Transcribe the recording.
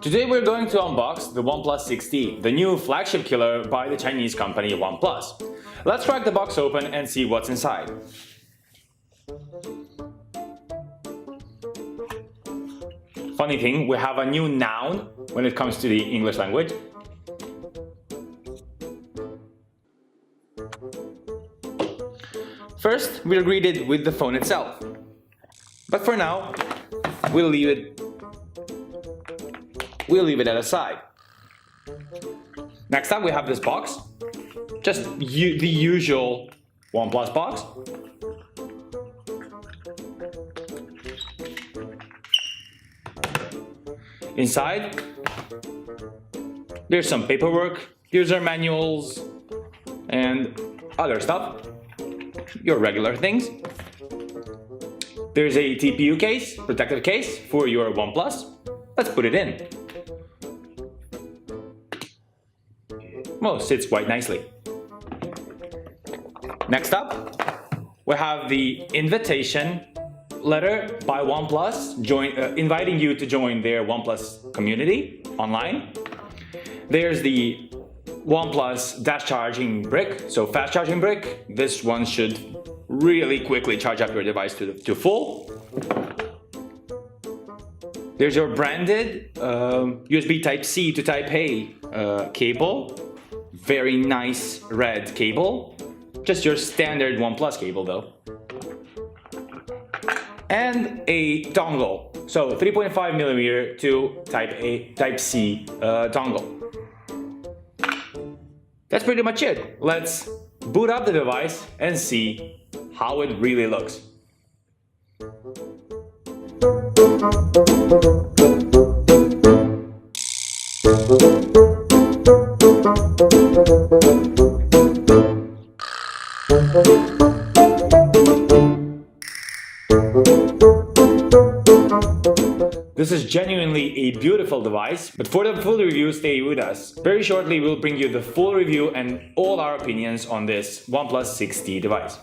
Today we're going to unbox the OnePlus 6T, the new flagship killer by the Chinese company OnePlus. Let's crack the box open and see what's inside. Funny thing, we have a new noun when it comes to the English language. First, we're greeted with the phone itself. But for now, we'll leave it at a side. Next up, we have this box. Just the usual OnePlus box. Inside, there's some paperwork, user manuals, and other stuff. Your regular things. There's a TPU case, protective case for your OnePlus. Let's put it in. Well, sits quite nicely. Next up, we have the invitation letter by OnePlus inviting you to join their OnePlus community online. There's the OnePlus dash charging brick, so fast charging brick. This one should really quickly charge up your device to full. There's your branded USB Type-C to Type-A cable. Very nice red cable. Just your standard OnePlus cable though. And a dongle. So 3.5mm to Type-C dongle. That's pretty much it. Let's boot up the device and see how it really looks. This is genuinely a beautiful device, but for the full review, stay with us. Very shortly, we'll bring you the full review and all our opinions on this OnePlus 6T device.